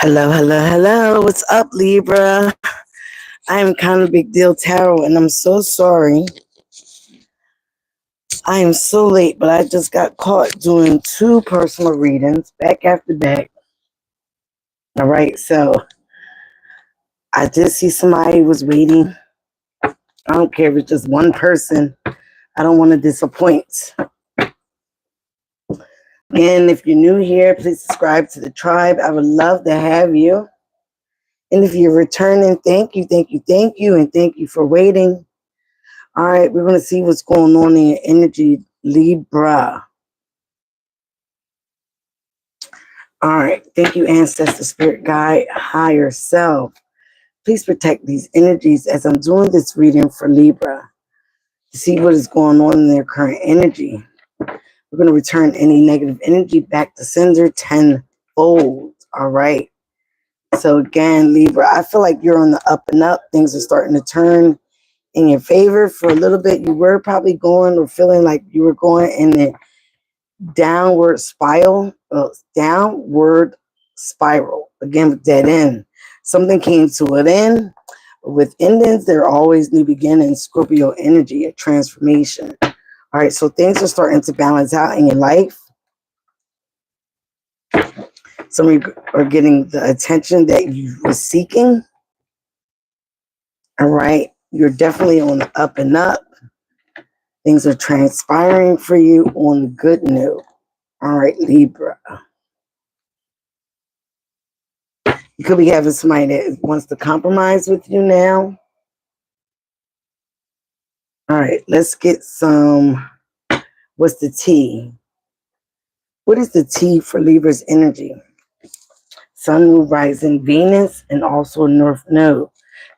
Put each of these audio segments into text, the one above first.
Hello, hello, hello. What's up, Libra? I am kind of big deal tarot, and I'm so sorry. I am so late, but I just got caught doing two personal readings back after back. All right, so I did see somebody was waiting. I don't care if it's just one person. I don't want to disappoint. And if you're new here, please subscribe to the tribe. I would love to have you. And if you're returning, thank you, thank you, thank you, and thank you for waiting. All right, we're going to see what's going on in your energy, Libra. All right, thank you, Ancestor, Spirit Guide, Higher Self. Please protect these energies as I'm doing this reading for Libra to see what is going on in their current energy. We're going to return any negative energy back to sender tenfold. All right. So again, Libra, I feel like you're on the up and up. Things are starting to turn in your favor. For a little bit, you were probably going or feeling like you were going in the downward spiral, again with dead end. Something came to an end. With endings, there are always new beginnings. Scorpio energy, a transformation. All right, so things are starting to balance out in your life. Some of you are getting the attention that you were seeking. All right, you're definitely on the up and up. Things are transpiring for you on the good note. All right, Libra. You could be having somebody that wants to compromise with you now. All right, let's get some. What's the T? What is the T for Libra's energy? Sun, Moon, Rising, Venus, and also North Node.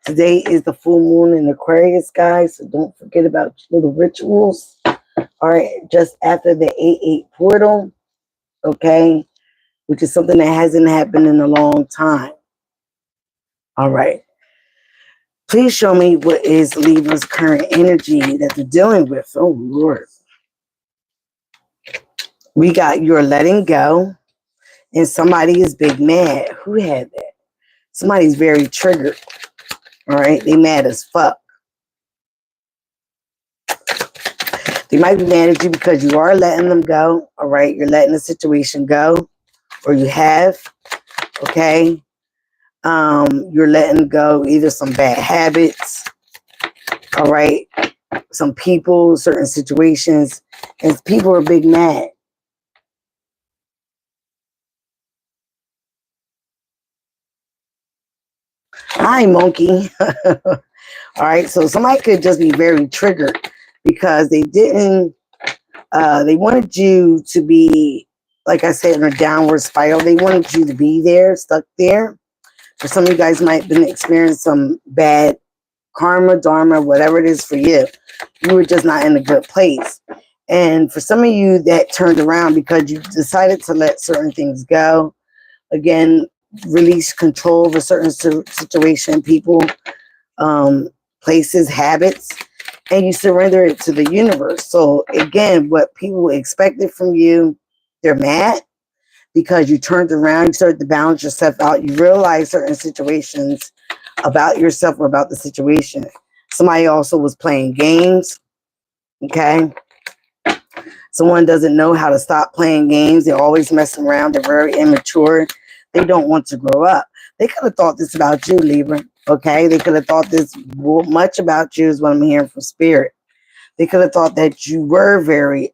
Today is the full moon in Aquarius, guys, so don't forget about little rituals. All right, just after the 8-8 portal, okay, which is something that hasn't happened in a long time. All right. Please show me what is Libra's current energy that they're dealing with. Oh, Lord. We got you're letting go, and somebody is big mad. Who had that? Somebody's very triggered. All right, they mad as fuck. They might be mad at you because you are letting them go. All right, you're letting the situation go, or you have. Okay, you're letting go either some bad habits. All right, some people, certain situations, and people are big mad. Hi, monkey. All right, so somebody could just be very triggered because they didn't, they wanted you to be, like I said, in a downward spiral. They wanted you to be there, stuck there. For some of you guys might have been experiencing some bad karma, dharma, whatever it is for you. You were just not in a good place. And for some of you that turned around because you decided to let certain things go. Again, release control of a certain situation, people, places, habits, and you surrender it to the universe. So again, what people expected from you, they're mad because you turned around, you started to balance yourself out. You realize certain situations about yourself or about the situation. Somebody also was playing games. Okay. Someone doesn't know how to stop playing games. They're always messing around. They're very immature. They don't want to grow up. They could have thought this about you, Libra. Okay. They could have thought this much about you is what I'm hearing from Spirit. They could have thought that you were very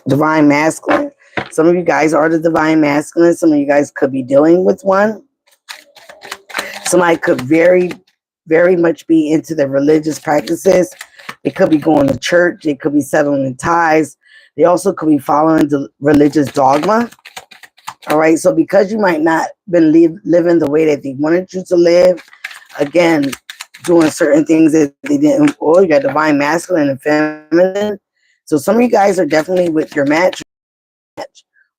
divine masculine. Some of you guys are the divine masculine. Some of you guys could be dealing with one. Somebody could very, very much be into the religious practices. They could be going to church. They could be settling in ties. They also could be following the religious dogma. All right. So because you might not been living the way that they wanted you to live, again, doing certain things that they didn't, or you got divine masculine and feminine. So some of you guys are definitely with your match,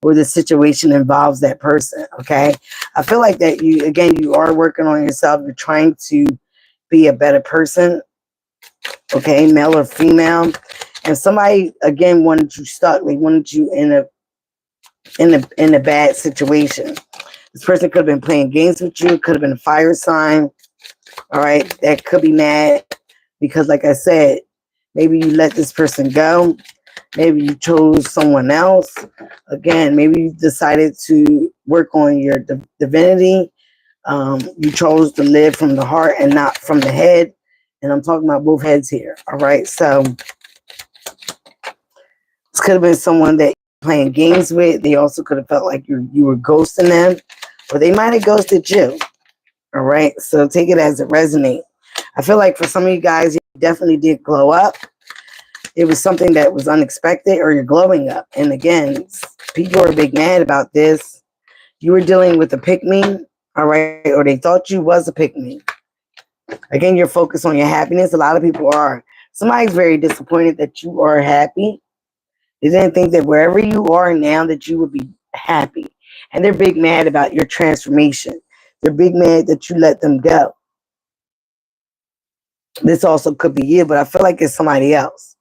or the situation involves that person. Okay. I feel like that you are working on yourself. You're trying to be a better person. Okay. Male or female. And somebody, again, wanted you stuck. They wanted you in a bad situation. This person could have been playing games with you. Could have been a fire sign. All right. That could be mad because, like I said, maybe you let this person go. Maybe you chose someone else. Again, maybe you decided to work on your divinity. You chose to live from the heart and not from the head. And I'm talking about both heads here. All right. So this could have been someone that you're playing games with. They also could have felt like you were ghosting them, or they might have ghosted you. All right. So take it as it resonates. I feel like for some of you guys, you definitely did glow up. It was something that was unexpected, or you're glowing up. And again, people are big mad about this. You were dealing with a pick-me, all right, or they thought you was a pick-me. Again, you're focused on your happiness. A lot of people are. Somebody's very disappointed that you are happy. They didn't think that wherever you are now that you would be happy. And they're big mad about your transformation. They're big mad that you let them go. This also could be you, but I feel like it's somebody else.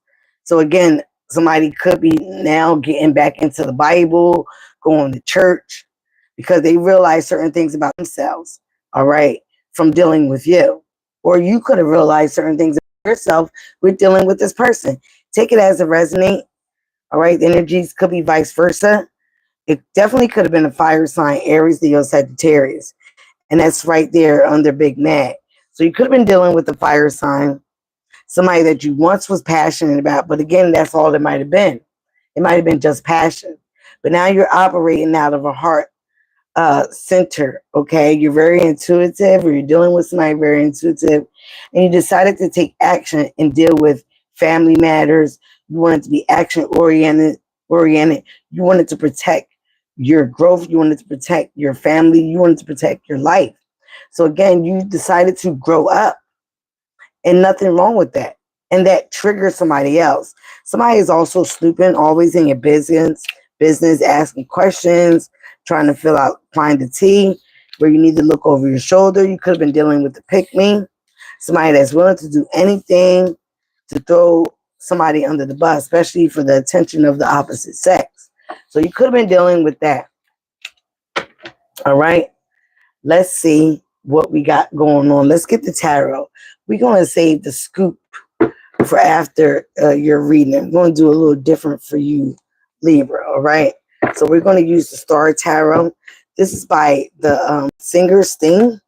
So again, somebody could be now getting back into the Bible, going to church, because they realize certain things about themselves, all right, from dealing with you. Or you could have realized certain things about yourself with dealing with this person. Take it as it resonates, all right? The energies could be vice versa. It definitely could have been a fire sign, Aries, Leo, Sagittarius. And that's right there under Big Mag. So you could have been dealing with the fire sign, somebody that you once was passionate about, but again, that's all it might have been. It might have been just passion. But now you're operating out of a heart center, okay? You're very intuitive, or you're dealing with somebody very intuitive, and you decided to take action and deal with family matters. You wanted to be action oriented. You wanted to protect your growth. You wanted to protect your family. You wanted to protect your life. So again, you decided to grow up, and nothing wrong with that. And that triggers somebody else. Somebody is also snooping, always in your business, asking questions, trying to find the tea, where you need to look over your shoulder. You could have been dealing with the pick-me, somebody that's willing to do anything to throw somebody under the bus, especially for the attention of the opposite sex. So you could have been dealing with that. All right. Let's see what we got going on. Let's get the tarot. We're going to save the scoop for after your reading. I'm going to do a little different for you, Libra. All right. So we're going to use the Star Tarot. This is by the Singer Sting.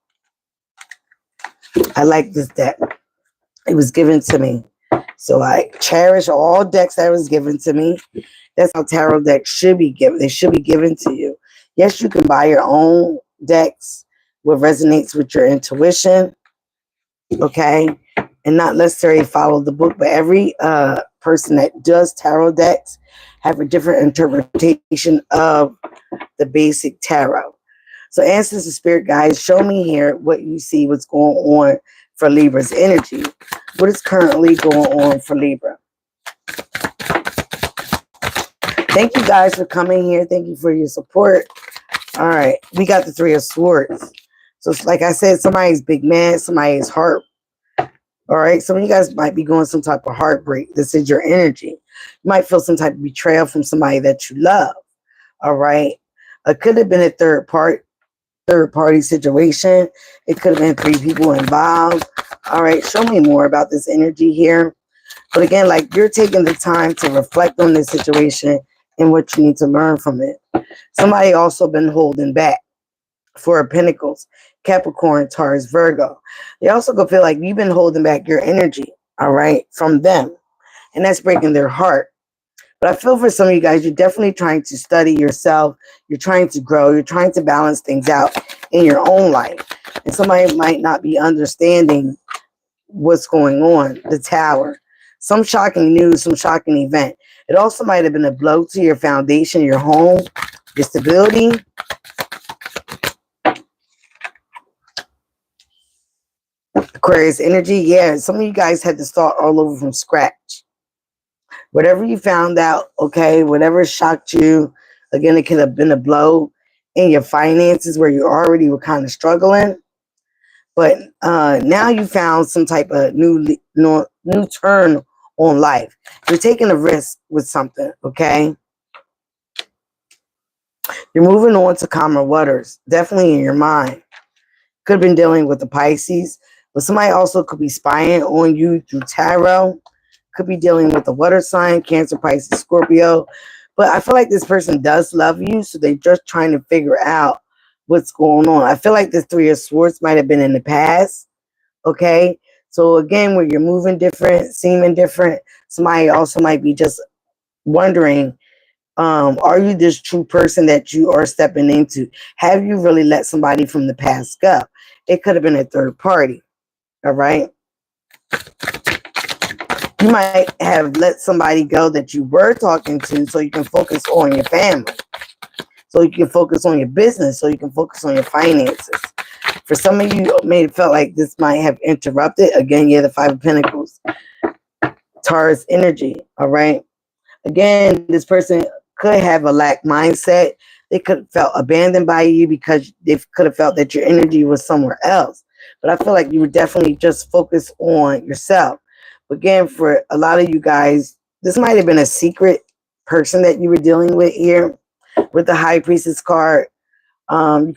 I like this deck. It was given to me. So I cherish all decks that was given to me. That's how tarot decks should be given. They should be given to you. Yes, you can buy your own decks, what resonates with your intuition, okay, and not necessarily follow the book. But every person that does tarot decks have a different interpretation of the basic tarot. So ancestors and spirit guides, show me here what you see, what's going on for Libra's energy. What is currently going on for Libra? Thank you guys for coming here. Thank you for your support. All right, we got the Three of Swords. So like I said, somebody's big mad, somebody's heart. All right, some of you guys might be going some type of heartbreak. This is your energy. You might feel some type of betrayal from somebody that you love. All right, it could have been a third party situation. It could have been three people involved. All right, show me more about this energy here. But again, like, you're taking the time to reflect on this situation and what you need to learn from it. Somebody also been holding back. Four of Pentacles, Capricorn, Taurus, Virgo. They also go feel like you've been holding back your energy, all right, from them. And that's breaking their heart. But I feel for some of you guys, you're definitely trying to study yourself. You're trying to grow. You're trying to balance things out in your own life. And somebody might not be understanding what's going on. The Tower. Some shocking news, some shocking event. It also might have been a blow to your foundation, your home, your stability. Aquarius energy. Yeah, some of you guys had to start all over from scratch. Whatever you found out, okay, whatever shocked you, again, it could have been a blow in your finances where you already were kind of struggling. But now you found some type of new turn on life. You're taking a risk with something, okay? You're moving on to calmer waters, definitely in your mind. Could have been dealing with the Pisces, but somebody also could be spying on you through tarot. Could be dealing with the water sign, Cancer, Pisces, Scorpio. But I feel like this person does love you, so they're just trying to figure out what's going on. I feel like this Three of Swords might have been in the past. Okay. So again, where you're moving different, seeming different, somebody also might be just wondering, are you this true person that you are stepping into? Have you really let somebody from the past go? It could have been a third party. All right. You might have let somebody go that you were talking to so you can focus on your family, so you can focus on your business, so you can focus on your finances. For some of you, it may have felt like this might have interrupted. Again, yeah, the Five of Pentacles, Taurus energy. All right. Again, this person could have a lack mindset. They could have felt abandoned by you because they could have felt that your energy was somewhere else. But I feel like you were definitely just focused on yourself. But again, for a lot of you guys, this might have been a secret person that you were dealing with here with the High Priestess card. You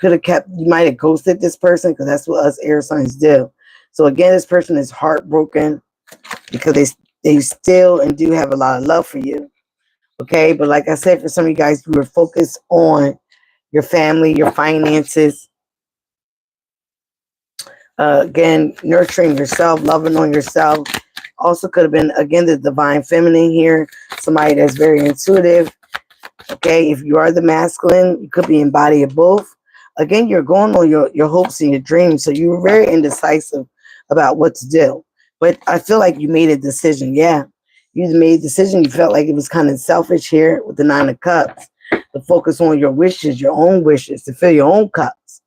might have ghosted this person because that's what us air signs do. So again, this person is heartbroken because they still and do have a lot of love for you. Okay, but like I said, for some of you guys, you were focused on your family, your finances. Again, nurturing yourself, loving on yourself. Also could have been, again, the divine feminine here. Somebody that's very intuitive. Okay, if you are the masculine, you could be embodied of both. Again, you're going on your hopes and your dreams. So you were very indecisive about what to do. But I feel like you made a decision. Yeah, you made a decision. You felt like it was kind of selfish here with the Nine of Cups. To focus on your wishes, your own wishes, to fill your own cups.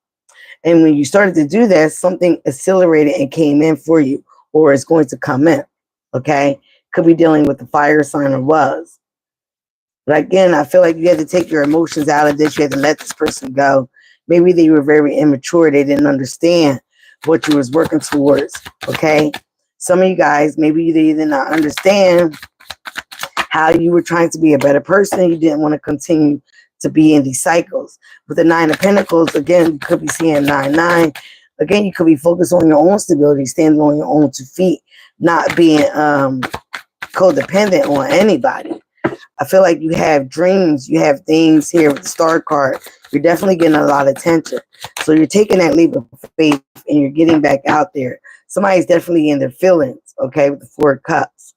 And when you started to do that, something accelerated and came in for you, or is going to come in. Okay, could be dealing with the fire sign or was. But again, I feel like you had to take your emotions out of this. You had to let this person go. Maybe they were very immature. They didn't understand what you was working towards. Okay. Some of you guys, maybe they did not understand how you were trying to be a better person. You didn't want to continue to be in these cycles. With the Nine of Pentacles, again, you could be seeing 9-9. Again, you could be focused on your own stability, standing on your own 2 feet, not being codependent on anybody. I feel like you have dreams, you have things here with the Star card. You're definitely getting a lot of attention. So you're taking that leap of faith and you're getting back out there. Somebody's definitely in their feelings, okay, with the Four of Cups.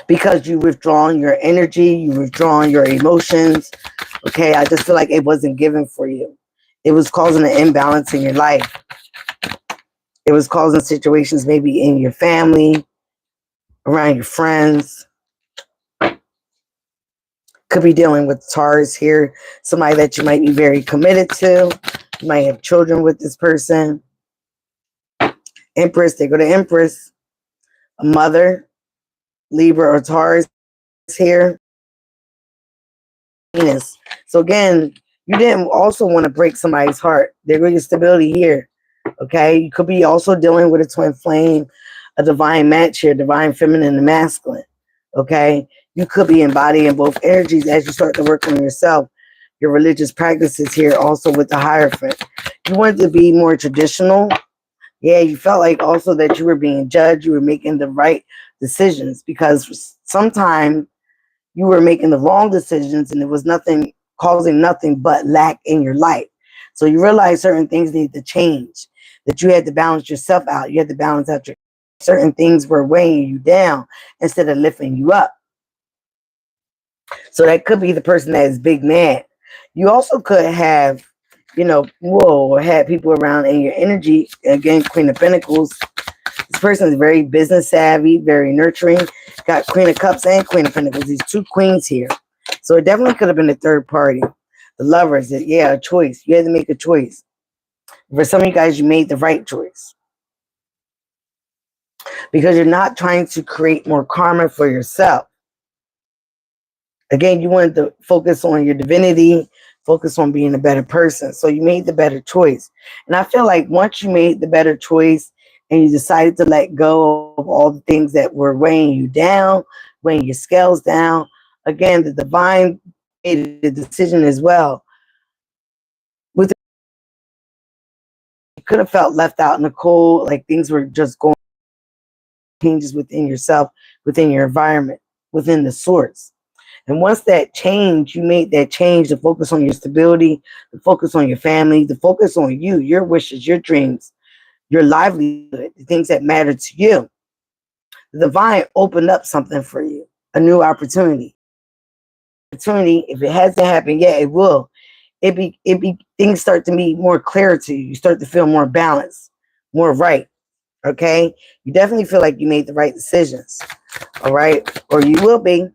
Because you withdrawn your energy, you withdrawn your emotions, okay? I just feel like it wasn't given for you. It was causing an imbalance in your life. It was causing situations maybe in your family, around your friends. Could be dealing with Taurus here. Somebody that you might be very committed to. You might have children with this person. Empress, they go to Empress. A mother, Libra or Taurus here. Venus. So again, you didn't also want to break somebody's heart. There goes your stability here. Okay. You could be also dealing with a twin flame, a divine match here, divine feminine and masculine. Okay. You could be embodying both energies as you start to work on yourself. Your religious practices here also with the Hierophant. You wanted to be more traditional. Yeah, you felt like also that you were being judged. You were making the right decisions because sometimes you were making the wrong decisions and it was nothing causing nothing but lack in your life. So you realize certain things need to change, that you had to balance yourself out. You had to balance out your certain things were weighing you down instead of lifting you up. So that could be the person that is big mad. You also could have, or had people around in your energy. Again, Queen of Pentacles. This person is very business savvy, very nurturing. Got Queen of Cups and Queen of Pentacles. These 2 queens here. So it definitely could have been a third party. The Lovers, yeah, a choice. You had to make a choice. For some of you guys, you made the right choice. Because you're not trying to create more karma for yourself. Again, you wanted to focus on your divinity, focus on being a better person. So you made the better choice. And I feel like once you made the better choice and you decided to let go of all the things that were weighing you down, weighing your scales down, again, the divine made a decision as well. With you could have felt left out in the cold, like things were just going changes within yourself, within your environment, within the source. And once that change, you made that change to focus on your stability, to focus on your family, to focus on you, your wishes, your dreams, your livelihood, the things that matter to you. The divine opened up something for you, a new opportunity. Opportunity, if it hasn't happened yet, it will. It be things start to be more clear to you. You start to feel more balanced, more right. Okay. You definitely feel like you made the right decisions. All right. Or you will be.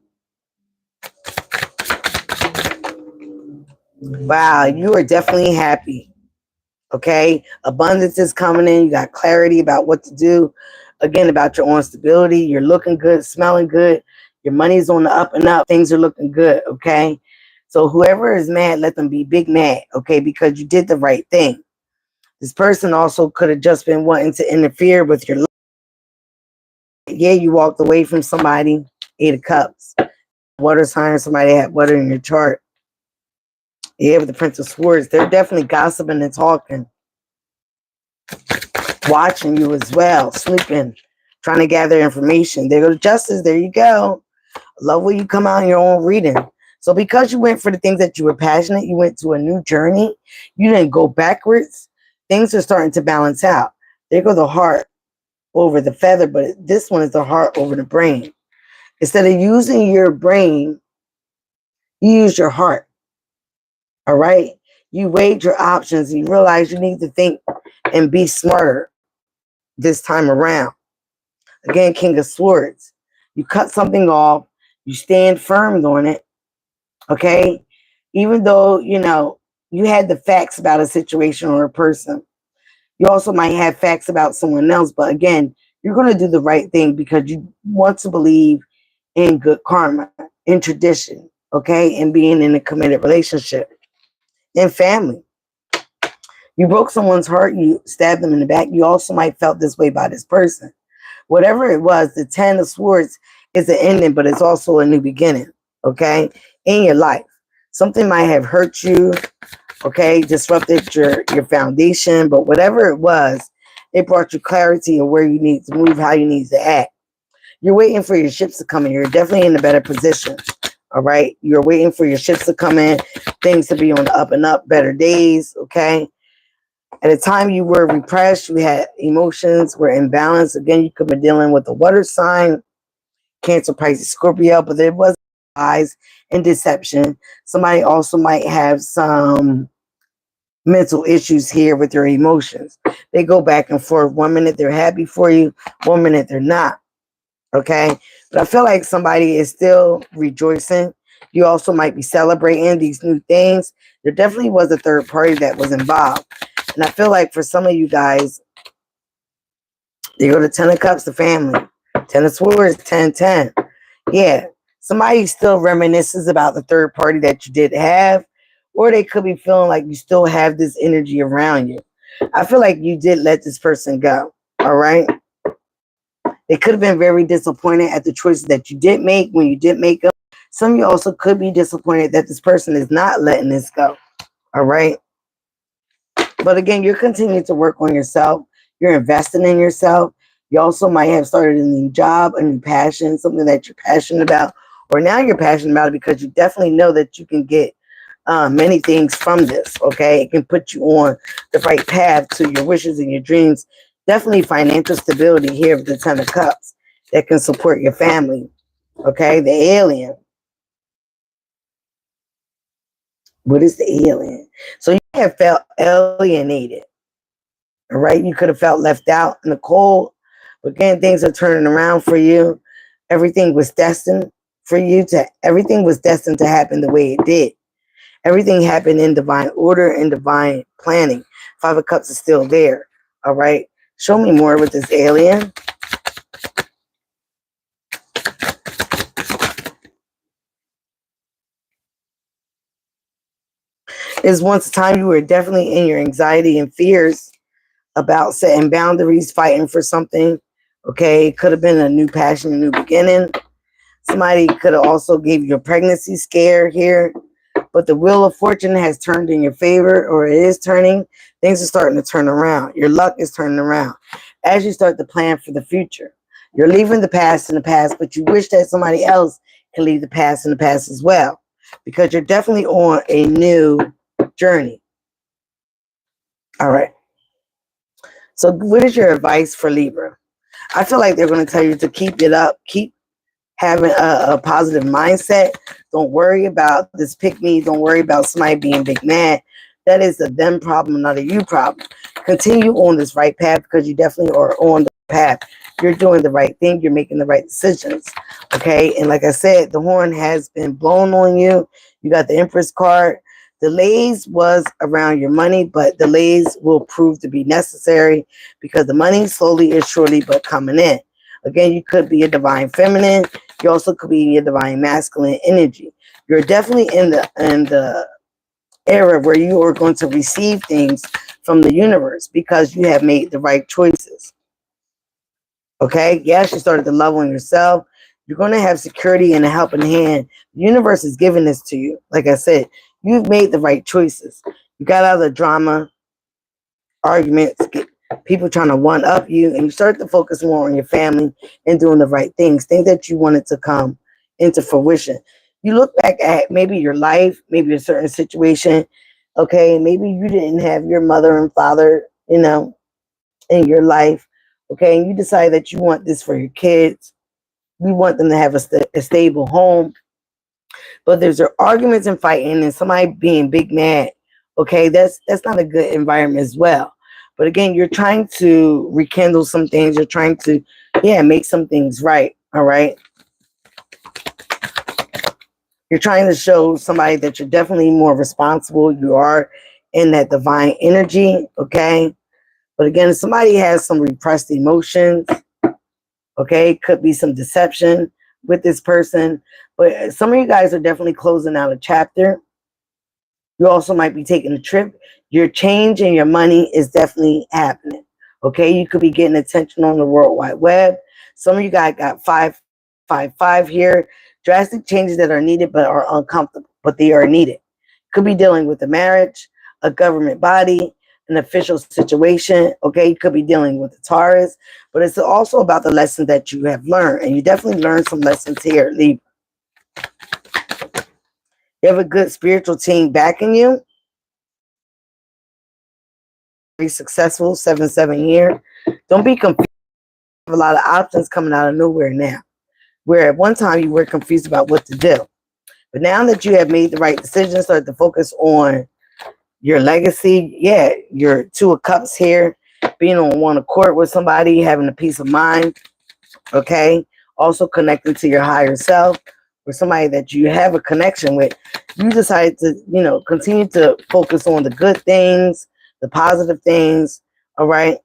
Wow, you are definitely happy. Okay. Abundance is coming in. You got clarity about what to do. Again, about your own stability. You're looking good, smelling good. Your money's on the up and up. Things are looking good. Okay. So whoever is mad, let them be big mad. Okay. Because you did the right thing. This person also could have just been wanting to interfere with your life. Yeah, you walked away from somebody, 8 of Cups. Water sign, somebody had water in your chart. Yeah, with the Prince of Swords, they're definitely gossiping and talking, watching you as well, sleeping, trying to gather information. There go the Justice. There you go. Love when you come out in your own reading. So because you went for the things that you were passionate, you went to a new journey. You didn't go backwards. Things are starting to balance out. There go the heart over the feather, but this one is the heart over the brain. Instead of using your brain, you use your heart. All right. You weighed your options. You realize you need to think and be smarter this time around. Again, King of Swords. You cut something off. You stand firm on it. Okay. Even though, you had the facts about a situation or a person, you also might have facts about someone else. But again, you're going to do the right thing because you want to believe in good karma, in tradition, okay, and being in a committed relationship, in family. You broke someone's heart, you stabbed them in the back. You also might felt this way by this person. Whatever it was, the 10 of Swords is an ending, but it's also a new beginning, okay, in your life. Something might have hurt you, okay, disrupted your foundation, but whatever it was, it brought you clarity of where you need to move, how you need to act. You're waiting for your ships to come in. You're definitely in a better position. All right. You're waiting for your ships to come in, things to be on the up and up, better days. Okay. At the time you were repressed, you had emotions were imbalanced. Again, you could be dealing with a water sign, Cancer, Pisces, Scorpio, but there was lies and deception. Somebody also might have some mental issues here with your emotions. They go back and forth. 1 minute they're happy for you, 1 minute they're not. Okay. But I feel like somebody is still rejoicing. You also might be celebrating these new things. There definitely was a third party that was involved. And I feel like for some of you guys, you go to 10 of Cups, the family. 10 of Swords, 10-10. Yeah. Somebody still reminisces about the third party that you did have. Or they could be feeling like you still have this energy around you. I feel like you did let this person go. All right. They could have been very disappointed at the choices that you did make when you did make them. Some of you also could be disappointed that this person is not letting this go. All right. But again, you're continuing to work on yourself. You're investing in yourself. You also might have started a new job, a new passion, something that you're passionate about. Or now you're passionate about it because you definitely know that you can get many things from this. Okay. It can put you on the right path to your wishes and your dreams. Definitely financial stability here with the 10 of Cups that can support your family. Okay. The alien. What is the alien? So you have felt alienated. All right. You could have felt left out in the cold. But again, things are turning around for you. Everything was destined to happen the way it did. Everything happened in divine order and divine planning. 5 of Cups is still there. All right. Show me more with this alien. Is once a time you were definitely in your anxiety and fears about setting boundaries, fighting for something. Okay. It could have been a new passion, a new beginning. Somebody could have also gave you a pregnancy scare here. but the wheel of fortune has turned in your favor, or it is turning. Things are starting to turn around. Your luck is turning around as you start to plan for the future. You're leaving the past in the past, but you wish that somebody else can leave the past in the past as well, because you're definitely on a new journey. All right. So what is your advice for Libra? I feel like they're going to tell you to keep it up, keep having a positive mindset. Don't worry about this pick me. Don't worry about somebody being big mad. That is a them problem, not a you problem. Continue on this right path, because you definitely are on the path. You're doing the right thing. You're making the right decisions. Okay. And like I said, the horn has been blown on you. You got the Empress card. Delays was around your money, but delays will prove to be necessary, because the money slowly is surely but coming in. Again, you could be a divine feminine. You also could be a divine masculine energy. You're definitely in the era where you are going to receive things from the universe, because you have made the right choices. Okay? Yes, you started to love on yourself. You're going to have security and a helping hand. The universe is giving this to you. Like I said, you've made the right choices. You got out of the drama, arguments, people trying to one up you, and you start to focus more on your family and doing the right things that you wanted to come into fruition. You look back at maybe your life, maybe a certain situation. Okay, maybe you didn't have your mother and father, in your life. Okay, and you decide that you want this for your kids. We want them to have a stable home. But there's arguments and fighting and somebody being big mad. Okay, that's not a good environment as well. But again, you're trying to rekindle some things. You're trying to, make some things right. All right. You're trying to show somebody that you're definitely more responsible. You are in that divine energy. Okay. But again, somebody has some repressed emotions. Okay. Could be some deception with this person. But some of you guys are definitely closing out a chapter. You also might be taking a trip. Your change and your money is definitely happening. Okay, you could be getting attention on the World Wide Web. Some of you guys got 555 here. Drastic changes that are needed but are uncomfortable, but they are needed. Could be dealing with a marriage, a government body, an official situation. Okay, you could be dealing with a Taurus, but it's also about the lessons that you have learned, and you definitely learned some lessons here, Libra. You have a good spiritual team backing you. Very successful, 7-7 year. Don't be confused. A lot of options coming out of nowhere now. Where at one time you were confused about what to do. But now that you have made the right decision, start to focus on your legacy. Yeah, your 2 of Cups here. Being on one accord with somebody, having a peace of mind. Okay. Also connecting to your higher self, or somebody that you have a connection with. You decide to, continue to focus on the good things, the positive things. All right.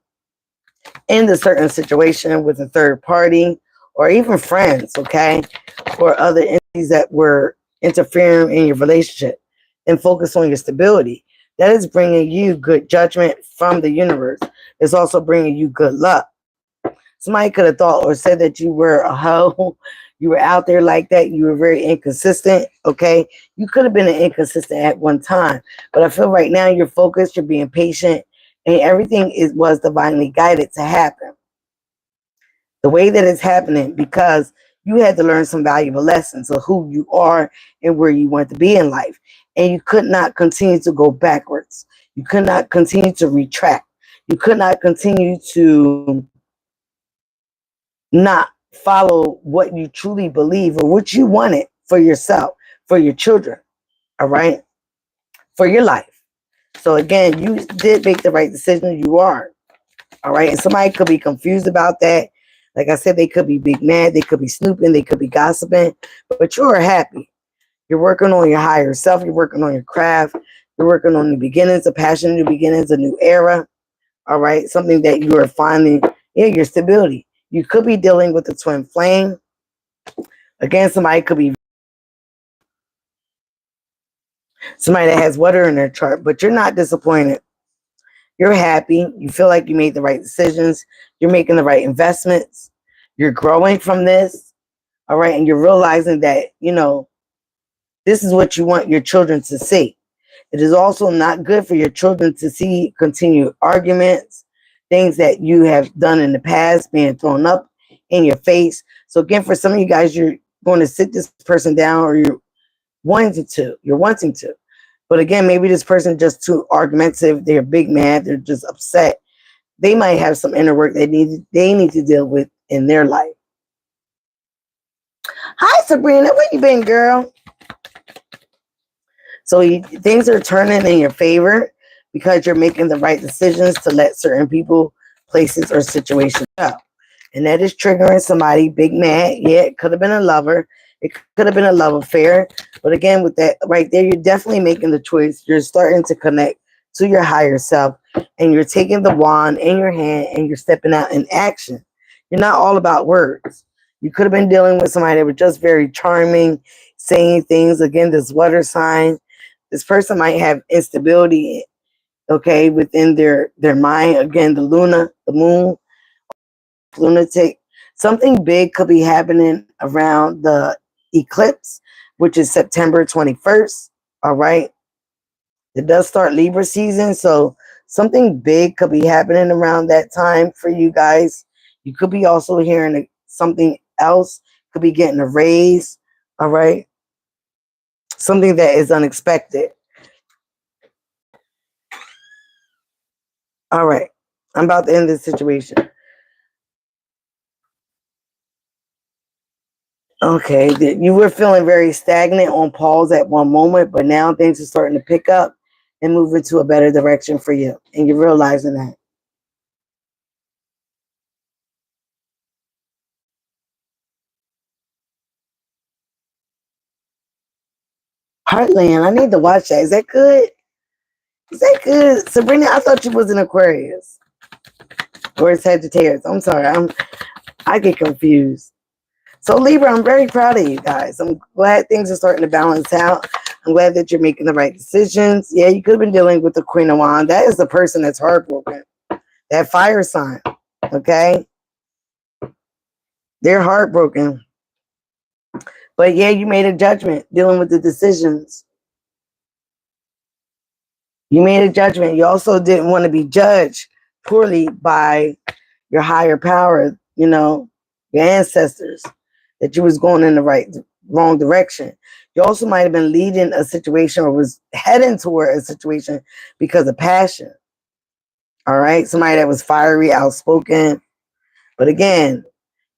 In the certain situation with a third party or even friends. Okay. Or other entities that were interfering in your relationship, and focus on your stability. That is bringing you good judgment from the universe. It's also bringing you good luck. Somebody could have thought or said that you were a hoe. You were out there like that. You were very inconsistent. Okay. You could have been an inconsistent at one time. But I feel right now you're focused, you're being patient, and everything was divinely guided to happen. The way that it's happening, because you had to learn some valuable lessons of who you are and where you want to be in life. And you could not continue to go backwards. You could not continue to retract. You could not continue to not follow what you truly believe or what you wanted for yourself, for your children, all right, for your life. So again, you did make the right decision. You are, all right. And somebody could be confused about that. Like I said, they could be big mad, they could be snooping, they could be gossiping, but you're happy. You're working on your higher self. You're working on your craft. You're working on new beginnings, a passion, new beginnings, a new era. All right, something that you are finding. Yeah, your stability. You could be dealing with the twin flame. Again, somebody could be somebody that has water in their chart, but you're not disappointed. You're happy. You feel like you made the right decisions. You're making the right investments. You're growing from this. All right, and you're realizing that, This is what you want your children to see. It is also not good for your children to see continued arguments, things that you have done in the past being thrown up in your face. So again, for some of you guys, you're going to sit this person down, or you're wanting to. You're wanting to. But again, maybe this person just too argumentative. They're big mad. They're just upset. They might have some inner work they need to deal with in their life. Hi, Sabrina. Where you been, girl? So things are turning in your favor because you're making the right decisions to let certain people, places, or situations go. And that is triggering somebody big mad. Yeah, it could have been a lover. It could have been a love affair. But again, with that right there, you're definitely making the choice. You're starting to connect to your higher self. And you're taking the wand in your hand and you're stepping out in action. You're not all about words. You could have been dealing with somebody that was just very charming, saying things. Again, this water sign. This person might have instability, okay, within their mind. Again, the Luna, the moon, lunatic. Something big could be happening around the eclipse, which is September 21st. All right. It does start Libra season. So something big could be happening around that time for you guys. You could be also hearing something else. Could be getting a raise. All right. Something that is unexpected. All right. I'm about to end this situation. Okay. You were feeling very stagnant on pause at one moment, but now things are starting to pick up and move into a better direction for you. And you're realizing that. Heartland. I need to watch that. Is that good? Is that good? Sabrina, I thought you was an Aquarius. Or Sagittarius. I'm sorry. I get confused. So Libra, I'm very proud of you guys. I'm glad things are starting to balance out. I'm glad that you're making the right decisions. Yeah, you could have been dealing with the Queen of Wands. That is the person that's heartbroken. That fire sign. Okay? They're heartbroken. But yeah, you made a judgment dealing with the decisions. You made a judgment. You also didn't want to be judged poorly by your higher power, your ancestors, that you was going in the wrong direction. You also might have been leading a situation or was heading toward a situation because of passion. All right. Somebody that was fiery, outspoken. But again,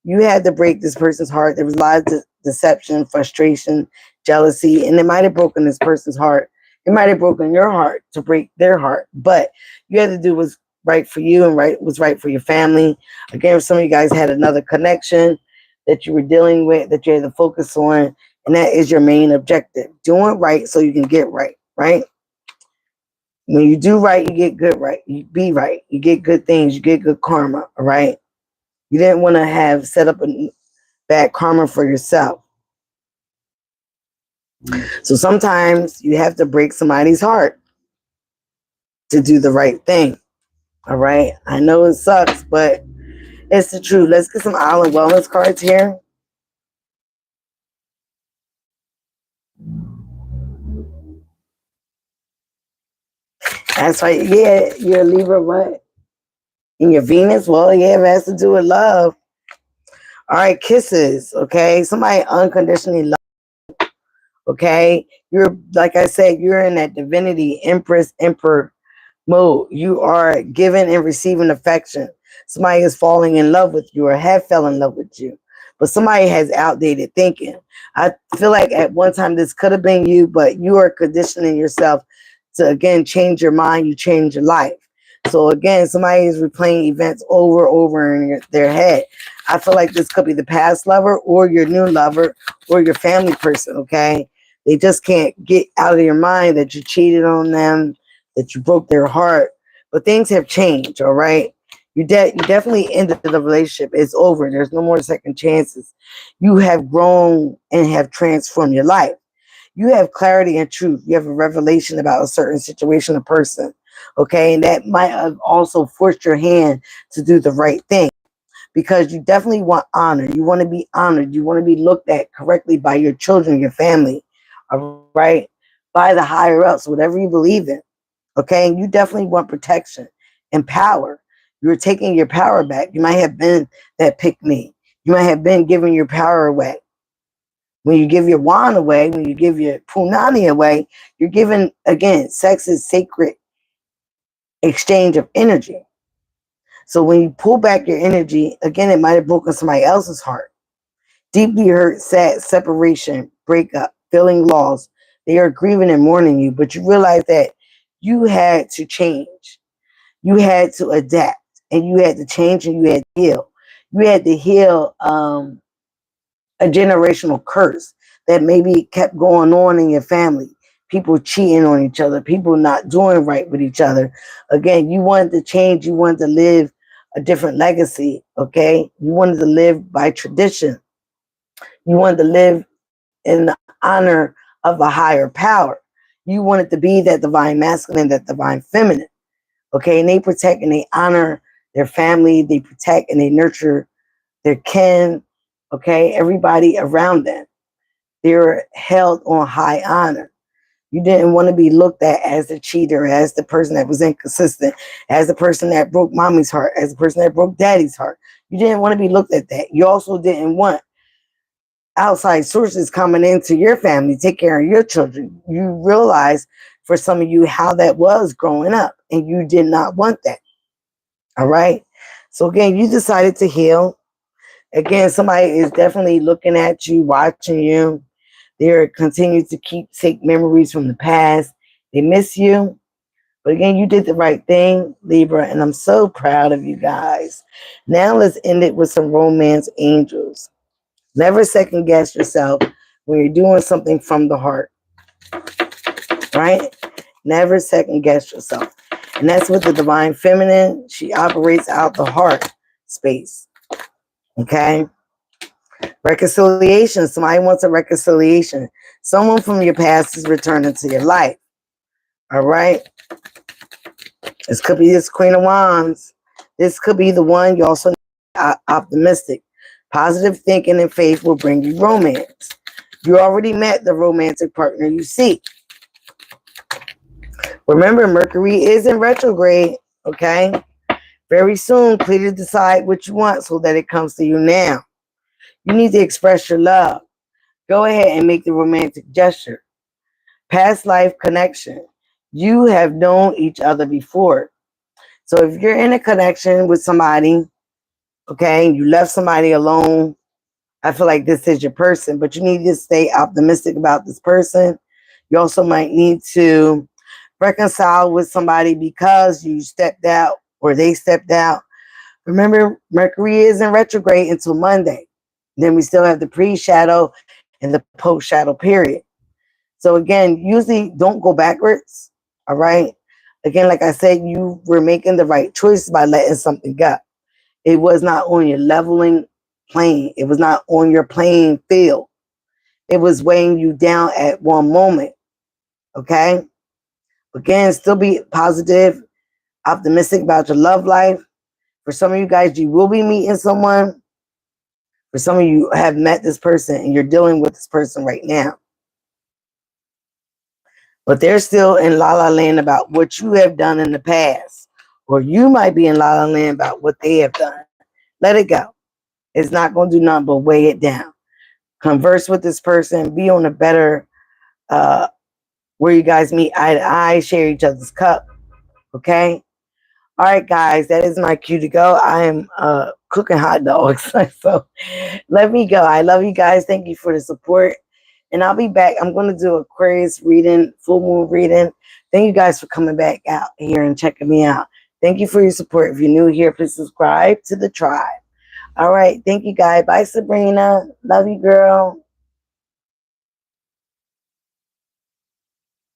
you had to break this person's heart. There was a lot of deception, frustration, jealousy, and it might have broken this person's heart. It might have broken your heart to break their heart. But you had to do what's right for you and was right for your family. Again, if some of you guys had another connection that you were dealing with, that you had to focus on, and that is your main objective. Doing right so you can get right, right? When you do right, you get good right. You be right. You get good things. You get good karma, all right? You didn't want to have set up a bad karma for yourself. So sometimes you have to break somebody's heart to do the right thing. All right. I know it sucks, but it's the truth. Let's get some island wellness cards here. That's right. Yeah, you're a Libra, what? In your Venus? Well, yeah, it has to do with love. All right, kisses. Okay. Somebody unconditionally love. Okay. You're, like I said, you're in that divinity, empress, emperor mode. You are giving and receiving affection. Somebody is falling in love with you or have fell in love with you. But somebody has outdated thinking. I feel like at one time this could have been you, but you are conditioning yourself to, again, change your mind. You change your life. So again, somebody is replaying events over in their head. I feel like this could be the past lover or your new lover or your family person, okay? They just can't get out of your mind that you cheated on them, that you broke their heart. But things have changed, all right? You definitely ended the relationship. It's over. There's no more second chances. You have grown and have transformed your life. You have clarity and truth. You have a revelation about a certain situation or person, okay? And that might have also forced your hand to do the right thing because you definitely want honor. You want to be honored. You want to be looked at correctly by your children, your family, all right, by the higher ups, whatever you believe in. Okay, and you definitely want protection and power. You're taking your power back. You might have been that pick me. You might have been giving your power away. When you give your wand away, when you give your punani away, you're giving, again, sex is sacred exchange of energy. So when you pull back your energy, again, it might have broken somebody else's heart. Deeply hurt, sad, separation, breakup, feeling lost. They are grieving and mourning you, but you realize that you had to change. You had to adapt, and you had to change, and you had to heal. You had to heal a generational curse that maybe kept going on in your family. People cheating on each other, people not doing right with each other. Again, you wanted to change, you wanted to live a different legacy, okay? You wanted to live by tradition. You wanted to live in the honor of a higher power. You wanted to be that divine masculine, that divine feminine, okay? And they protect and they honor their family, they protect and they nurture their kin, okay? Everybody around them. They were held on high honor. You didn't want to be looked at as the cheater, as the person that was inconsistent, as the person that broke mommy's heart, as the person that broke daddy's heart. You didn't want to be looked at that. You also didn't want outside sources coming into your family, take care of your children. You realize for some of you how that was growing up, and you did not want that. All right. So again, you decided to heal. Again, somebody is definitely looking at you, watching you. They're continue to take memories from the past. They miss you. But again, you did the right thing, Libra, and I'm so proud of you guys. Now let's end it with some romance angels. Never second guess yourself when you're doing something from the heart, right? Never second guess yourself. And that's with the divine feminine. She operates out the heart space, okay? Reconciliation. Somebody wants a reconciliation. Someone from your past is returning to your life, all right? This could be this Queen of Wands. This could be the one you also need optimistic. Positive thinking and faith will bring you romance. You already met the romantic partner you seek. Remember, Mercury is in retrograde, okay? Very soon, clearly decide what you want so that it comes to you now. You need to express your love. Go ahead and make the romantic gesture. Past life connection. You have known each other before. So if you're in a connection with somebody, okay, you left somebody alone, I feel like this is your person, but you need to stay optimistic about this person. You also might need to reconcile with somebody because you stepped out or they stepped out. Remember, Mercury is in retrograde until Monday. Then we still have the pre-shadow and the post-shadow period. So again, usually don't go backwards, all right? Again, like I said, you were making the right choice by letting something go. It was not on your leveling plane. It was not on your playing field. It was weighing you down at one moment, okay? Again, still be positive, optimistic about your love life. For some of you guys, you will be meeting someone. For some of you have met this person and you're dealing with this person right now. But they're still in la la land about what you have done in the past. Or you might be in la la land about what they have done. Let it go. It's not going to do nothing but weigh it down. Converse with this person. Be on a better, where you guys meet eye to eye. Share each other's cup. Okay? All right, guys. That is my cue to go. I am cooking hot dogs. So let me go. I love you guys. Thank you for the support. And I'll be back. I'm going to do Aquarius reading, full moon reading. Thank you guys for coming back out here and checking me out. Thank you for your support. If you're new here, please subscribe to the tribe. All right. Thank you, guys. Bye, Sabrina. Love you, girl.